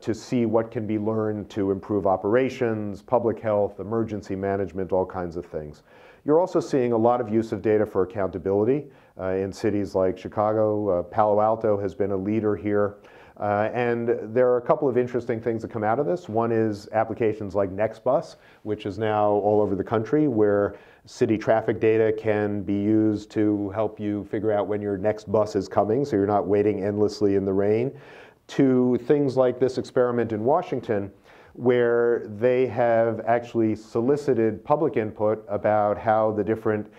[SPEAKER 2] to see what can be learned to improve operations, public health, emergency management, all kinds of things. You're also seeing a lot of use of data for accountability in cities like Chicago. Palo Alto has been a leader here. And there are a couple of interesting things that come out of this. One is applications like NextBus, which is now all over the country, where city traffic data can be used to help you figure out when your next bus is coming, so you're not waiting endlessly in the rain, to things like this experiment in Washington, where they have actually solicited public input about how the different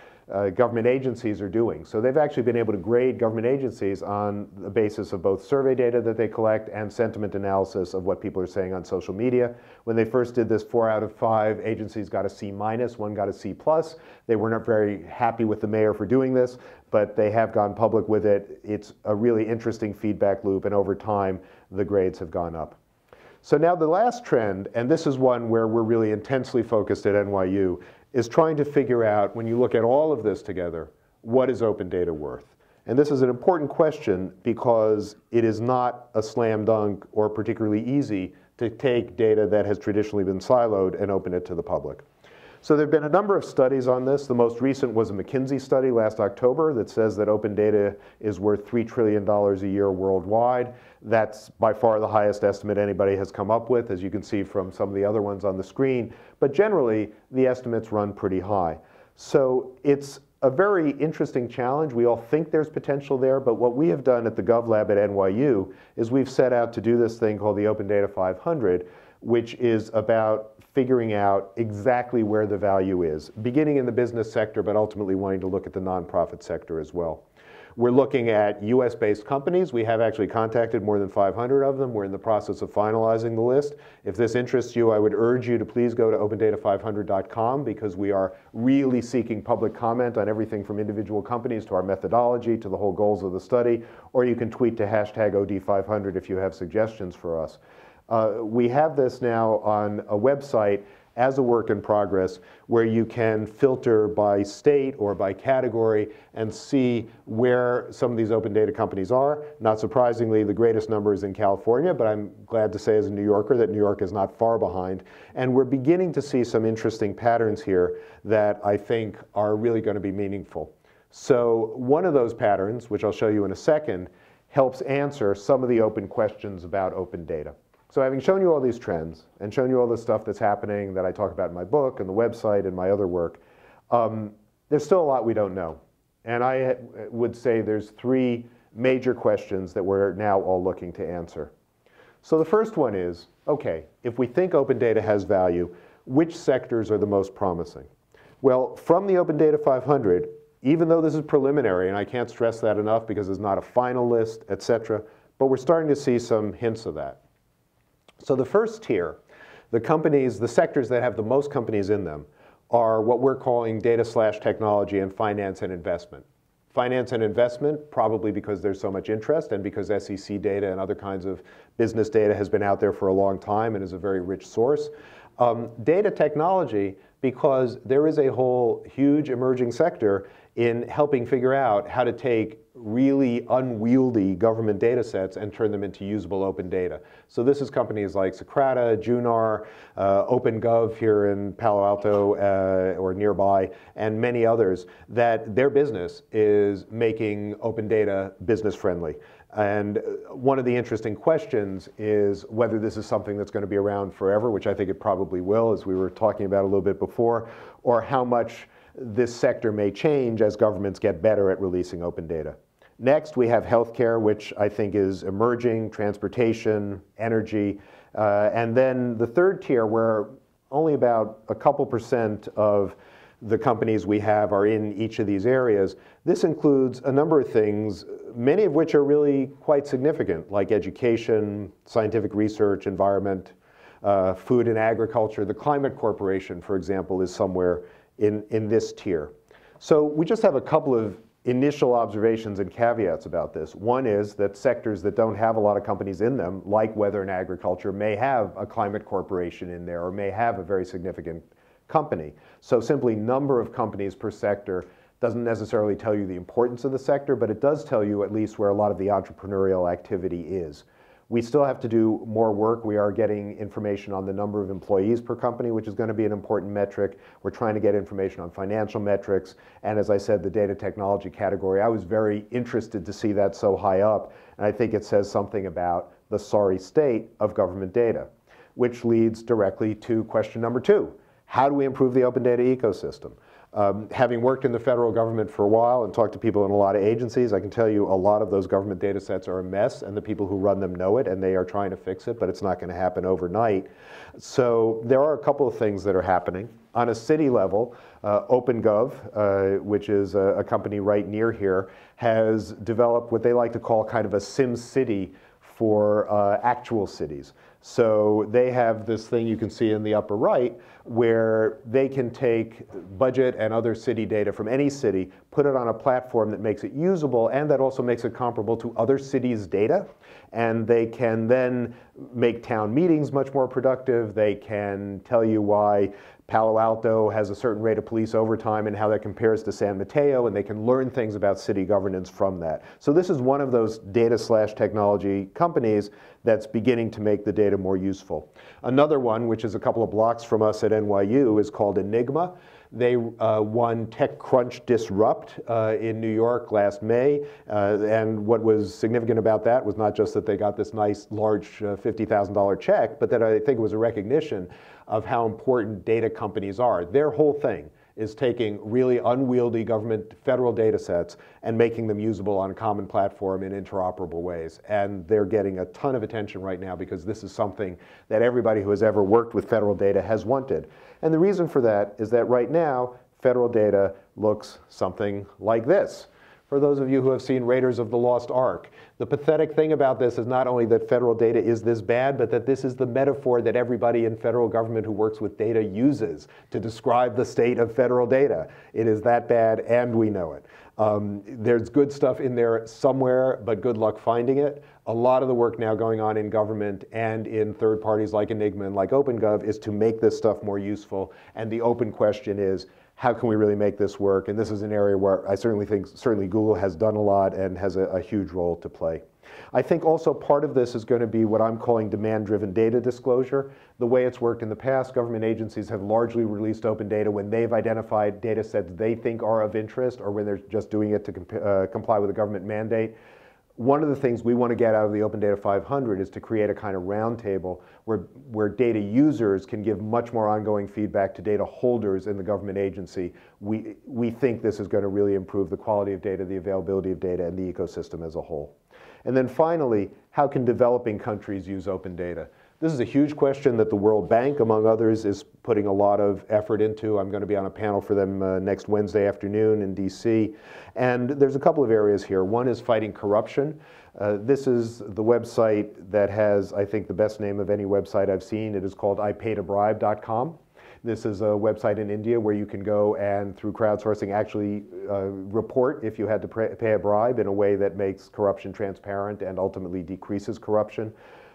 [SPEAKER 2] government agencies are doing. So they've actually been able to grade government agencies on the basis of both survey data that they collect and sentiment analysis of what people are saying on social media. When they first did this, 4 out of 5 agencies got a C-, one got a C+. They were not very happy with the mayor for doing this, but they have gone public with it. It's a really interesting feedback loop, and over time, the grades have gone up. So now the last trend, and this is one where we're really intensely focused at NYU, is trying to figure out, when you look at all of this together, what is open data worth? And this is an important question because it is not a slam dunk or particularly easy to take data that has traditionally been siloed and open it to the public. So there have been a number of studies on this. The most recent was a McKinsey study last October that says that open data is worth $3 trillion a year worldwide. That's by far the highest estimate anybody has come up with, as you can see from some of the other ones on the screen. But generally, the estimates run pretty high. So it's a very interesting challenge. We all think there's potential there, but what we have done at the GovLab at NYU is we've set out to do this thing called the Open Data 500, which is about figuring out exactly where the value is, beginning in the business sector, but ultimately wanting to look at the nonprofit sector as well. We're looking at US-based companies. We have actually contacted more than 500 of them. We're in the process of finalizing the list. If this interests you, I would urge you to please go to opendata500.com because we are really seeking public comment on everything from individual companies to our methodology to the whole goals of the study, or you can tweet to #OD500 if you have suggestions for us. We have this now on a website as a work in progress where you can filter by state or by category and see where some of these open data companies are. Not surprisingly, the greatest number is in California, but I'm glad to say as a New Yorker that New York is not far behind. And we're beginning to see some interesting patterns here that I think are really going to be meaningful. So one of those patterns, which I'll show you in a second, helps answer some of the open questions about open data. So having shown you all these trends and shown you all the stuff that's happening that I talk about in my book and the website and my other work, there's still a lot we don't know. And I would say there's 3 major questions that we're now all looking to answer. So the first one is, okay, if we think open data has value, which sectors are the most promising? Well, from the Open Data 500, even though this is preliminary, and I can't stress that enough because it's not a final list, et cetera, but we're starting to see some hints of that. So the first tier, the companies, the sectors that have the most companies in them are what we're calling data/technology and finance and investment. Finance and investment, probably because there's so much interest and because SEC data and other kinds of business data has been out there for a long time and is a very rich source. Data technology, because there is a whole huge emerging sector in helping figure out how to take really unwieldy government data sets and turn them into usable open data. So this is companies like Socrata, Junar, OpenGov here in Palo Alto or nearby, and many others, that their business is making open data business friendly. And one of the interesting questions is whether this is something that's going to be around forever, which I think it probably will, as we were talking about a little bit before, or how much this sector may change as governments get better at releasing open data. Next, we have healthcare, which I think is emerging, transportation, energy, and then the third tier, where only about a couple % of the companies we have are in each of these areas. This includes a number of things, many of which are really quite significant, like education, scientific research, environment, food and agriculture. The Climate Corporation, for example, is somewhere in this tier. So we just have a couple of initial observations and caveats about this. One is that sectors that don't have a lot of companies in them, like weather and agriculture, may have a Climate Corporation in there or may have a very significant company. So simply number of companies per sector doesn't necessarily tell you the importance of the sector, but it does tell you at least where a lot of the entrepreneurial activity is. We still have to do more work. We are getting information on the number of employees per company, which is going to be an important metric. We're trying to get information on financial metrics. And as I said, the data technology category, I was very interested to see that so high up. And I think it says something about the sorry state of government data, which leads directly to question number 2. How do we improve the open data ecosystem? Having worked in the federal government for a while and talked to people in a lot of agencies, I can tell you a lot of those government data sets are a mess, and the people who run them know it, and they are trying to fix it, but it's not going to happen overnight. So there are a couple of things that are happening. On a city level, OpenGov, which is a company right near here, has developed what they like to call kind of a sim city for actual cities. So they have this thing you can see in the upper right where they can take budget and other city data from any city, put it on a platform that makes it usable and that also makes it comparable to other cities' data. And they can then make town meetings much more productive. They can tell you why Palo Alto has a certain rate of police overtime and how that compares to San Mateo, and they can learn things about city governance from that. So this is one of those data/technology companies that's beginning to make the data more useful. Another one, which is a couple of blocks from us at NYU, is called Enigma. They won TechCrunch Disrupt in New York last May, and what was significant about that was not just that they got this nice, large $50,000 check, but that I think it was a recognition of how important data companies are. Their whole thing is taking really unwieldy government federal data sets and making them usable on a common platform in interoperable ways. And they're getting a ton of attention right now because this is something that everybody who has ever worked with federal data has wanted. And the reason for that is that right now, federal data looks something like this. For those of you who have seen Raiders of the Lost Ark, the pathetic thing about this is not only that federal data is this bad, but that this is the metaphor that everybody in federal government who works with data uses to describe the state of federal data. It is that bad, and we know it. There's good stuff in there somewhere, but good luck finding it. A lot of the work now going on in government and in third parties like Enigma and like OpenGov is to make this stuff more useful. And the open question is, how can we really make this work? And this is an area where I certainly think Google has done a lot and has a huge role to play. I think also part of this is going to be what I'm calling demand-driven data disclosure. The way it's worked in the past, government agencies have largely released open data when they've identified data sets they think are of interest or when they're just doing it to comply with a government mandate. One of the things we want to get out of the Open Data 500 is to create a kind of roundtable where data users can give much more ongoing feedback to data holders in the government agency. We think this is going to really improve the quality of data, the availability of data, and the ecosystem as a whole. And then finally, how can developing countries use open data? This is a huge question that the World Bank, among others, is putting a lot of effort into. I'm going to be on a panel for them next Wednesday afternoon in DC. And there's a couple of areas here. One is fighting corruption. This is the website that has, I think, the best name of any website I've seen. It is called IPayToBribe.com. This is a website in India where you can go and, through crowdsourcing, actually report if you had to pay a bribe in a way that makes corruption transparent and ultimately decreases corruption.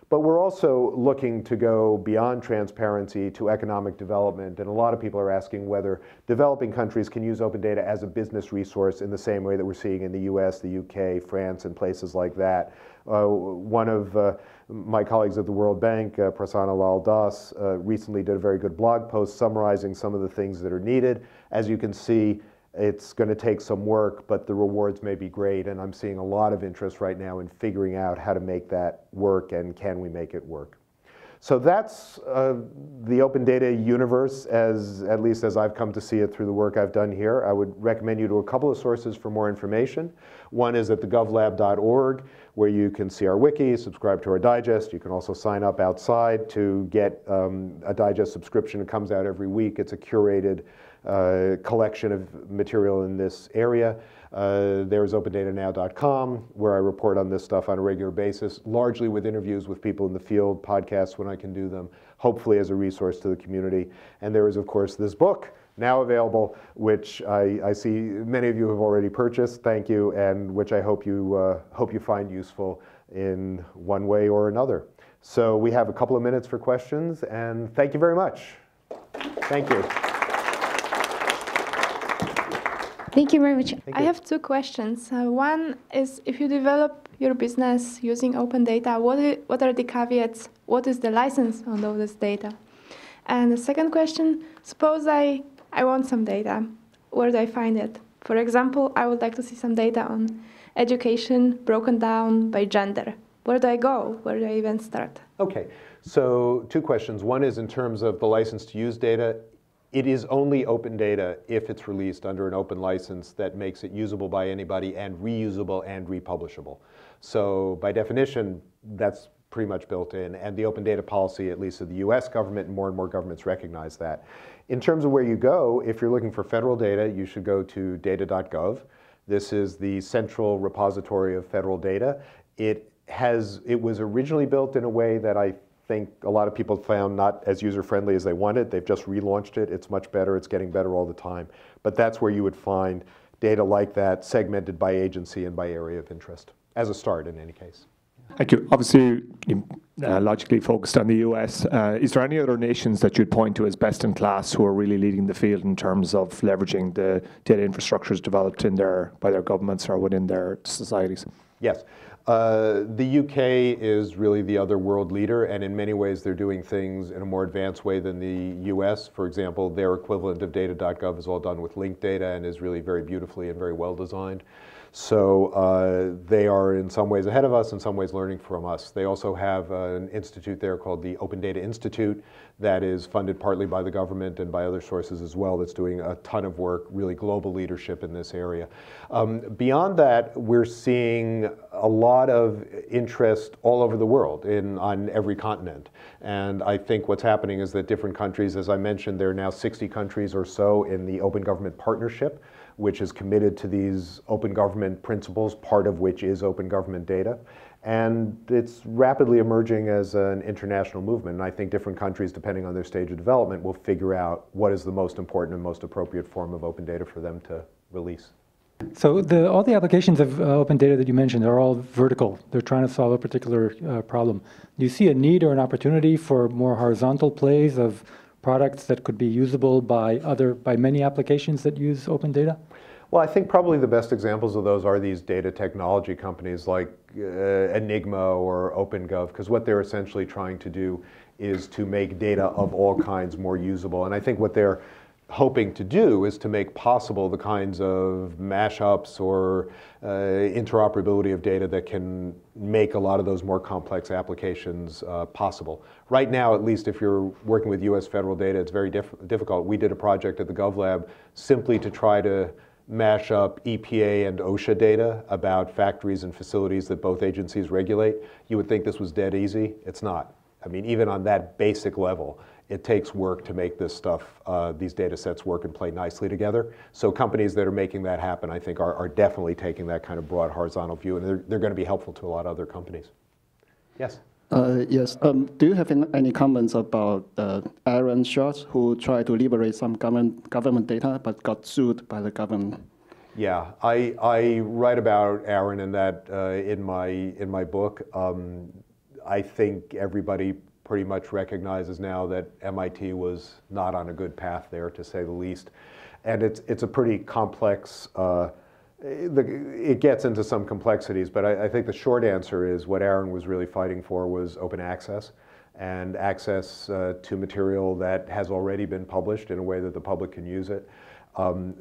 [SPEAKER 2] But we're also looking to go beyond transparency to economic development. And a lot of people are asking whether developing countries can use open data as a business resource in the same way that we're seeing in the US, the UK, France, and places like that. One of my colleagues at the World Bank, Prasanna Lal Das, recently did a very good blog post summarizing some of the things that are needed. As you can see, it's going to take some work, but the rewards may be great, and I'm seeing a lot of interest right now in figuring out how to make that work and can we make it work. So that's the open data universe, at least as I've come to see it through the work I've done here. I would recommend you to a couple of sources for more information. One is at the govlab.org, where you can see our wiki, subscribe to our digest. You can also sign up outside to get a digest subscription. It comes out every week. It's a curated collection of material in this area. There's OpenDataNow.com, where I report on this stuff on a regular basis, largely with interviews with people in the field, podcasts when I can do them, hopefully as a resource to the community. And there is, of course, this book, now available, which I see many of you have already purchased. Thank you, and which I hope you find useful in one way or another. So we have a couple of minutes for questions, and thank you very much. Thank you.
[SPEAKER 4] Thank you very much. I have two questions. One is, if you develop your business using open data, what are the caveats? What is the license on all this data? And the second question, suppose I want some data. Where do I find it? For example, I would like to see some data on education broken down by gender. where do I go? Where do I even start?
[SPEAKER 2] Okay, so two questions. One is in terms of the license to use data. It is only open data if it's released under an open license that makes it usable by anybody and reusable and republishable. So by definition, that's pretty much built in. And the open data policy, at least of the US government, and more governments recognize that. In terms of where you go, if you're looking for federal data, you should go to data.gov. This is the central repository of federal data. It was originally built in a way that I think a lot of people found not as user-friendly as they wanted. They've just relaunched it. It's much better. It's getting better all the time. But that's where you would find data like that segmented by agency and by area of interest, as a start in any case.
[SPEAKER 5] Thank you. Obviously, you logically focused on the US. Is there any other nations that you'd point to as best in class who are really leading the field in terms of leveraging the data infrastructures developed by their governments or within their societies?
[SPEAKER 2] Yes. The UK is really the other world leader, and in many ways they're doing things in a more advanced way than the US. For example, their equivalent of data.gov is all done with linked data and is really very beautifully and very well designed. So they are in some ways ahead of us, in some ways learning from us. They also have an institute there called the Open Data Institute that is funded partly by the government and by other sources as well, that's doing a ton of work, really global leadership in this area. Beyond that, we're seeing a lot of interest all over the world on every continent. And I think what's happening is that different countries, as I mentioned, there are now 60 countries or so in the Open Government Partnership, which is committed to these open government principles, part of which is open government data. And it's rapidly emerging as an international movement. And I think different countries, depending on their stage of development, will figure out what is the most important and most appropriate form of open data for them to release.
[SPEAKER 6] So all the applications of open data that you mentioned are all vertical. They're trying to solve a particular problem. Do you see a need or an opportunity for more horizontal plays of products that could be usable by many applications that use open data?
[SPEAKER 2] Well, I think probably the best examples of those are these data technology companies like Enigma or OpenGov, because what they're essentially trying to do is to make data of all kinds more usable. And I think what they're hoping to do is to make possible the kinds of mashups or interoperability of data that can make a lot of those more complex applications possible. Right now, at least if you're working with US federal data, it's very difficult. We did a project at the GovLab simply to try to mash up EPA and OSHA data about factories and facilities that both agencies regulate. You would think this was dead easy. It's not. I mean, even on that basic level, it takes work to make this stuff, these data sets work and play nicely together. So companies that are making that happen, I think, are definitely taking that kind of broad horizontal view, and they're going to be helpful to a lot of other companies. Yes?
[SPEAKER 7] Yes. Do you have any comments about Aaron Schatz, who tried to liberate some government data but got sued by the government?
[SPEAKER 2] Yeah, I write about Aaron in that in my book. I think everybody pretty much recognizes now that MIT was not on a good path there, to say the least. And it's a pretty complex, it gets into some complexities, but I think the short answer is what Aaron was really fighting for was open access and access to material that has already been published in a way that the public can use it.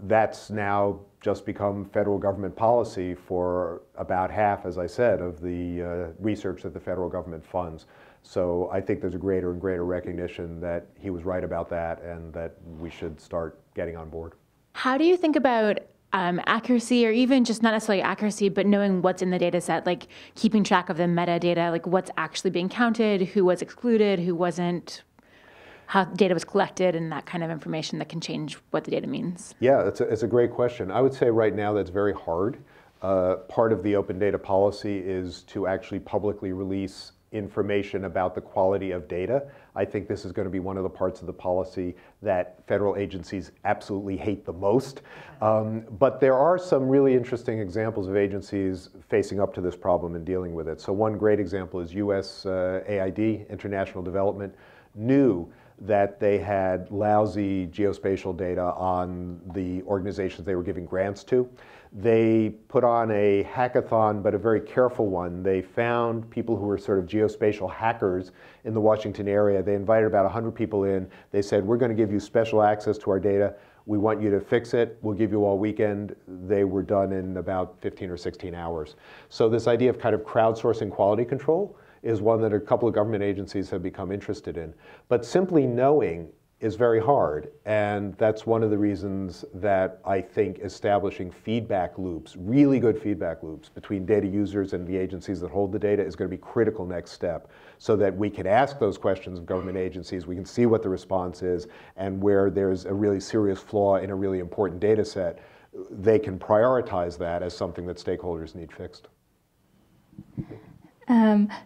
[SPEAKER 2] That's now just become federal government policy for about half, as I said, of the research that the federal government funds. So I think there's a greater and greater recognition that he was right about that and that we should start getting on board.
[SPEAKER 8] How do you think about accuracy, or even just not necessarily accuracy, but knowing what's in the data set, like keeping track of the metadata, like what's actually being counted, who was excluded, who wasn't, how data was collected, and that kind of information that can change what the data means? Yeah,
[SPEAKER 2] it's a great question. I would say right now that's very hard. Part of the open data policy is to actually publicly release information about the quality of data. I think this is going to be one of the parts of the policy that federal agencies absolutely hate the most. But there are some really interesting examples of agencies facing up to this problem and dealing with it. So one great example is USAID, International Development, knew that they had lousy geospatial data on the organizations they were giving grants to. They put on a hackathon, but a very careful one. They found people who were sort of geospatial hackers in the Washington area. They invited about 100 people in. They said, we're going to give you special access to our data. We want you to fix it. We'll give you all weekend. They were done in about 15 or 16 hours. So this idea of kind of crowdsourcing quality control is one that a couple of government agencies have become interested in. But simply knowing is very hard, and that's one of the reasons that I think establishing feedback loops, really good feedback loops between data users and the agencies that hold the data is going to be a critical next step, so that we can ask those questions of government agencies, we can see what the response is, and where there's a really serious flaw in a really important data set, they can prioritize that as something that stakeholders need fixed.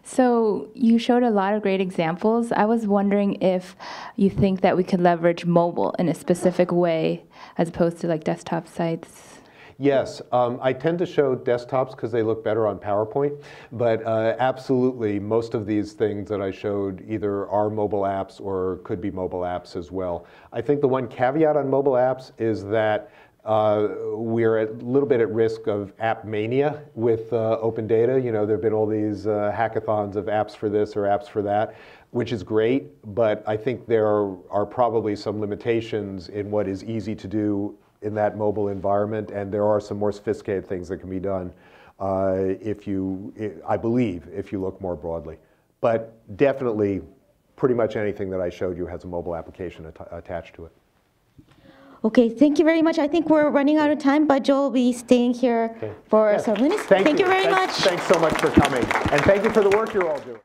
[SPEAKER 9] So you showed a lot of great examples. I was wondering if you think that we could leverage mobile in a specific way as opposed to like desktop sites.
[SPEAKER 2] Yes, I tend to show desktops because they look better on PowerPoint, but absolutely most of these things that I showed either are mobile apps or could be mobile apps as well. I think the one caveat on mobile apps is that we're a little bit at risk of app mania with open data. You know, there have been all these hackathons of apps for this or apps for that, which is great, but I think there are probably some limitations in what is easy to do in that mobile environment, and there are some more sophisticated things that can be done I believe, if you look more broadly. But definitely, pretty much anything that I showed you has a mobile application attached to it.
[SPEAKER 1] Okay, thank you very much. I think we're running out of time, but Joel will be staying here for some minutes. Thank you very much.
[SPEAKER 2] Thanks so much for coming. And thank you for the work you're all doing.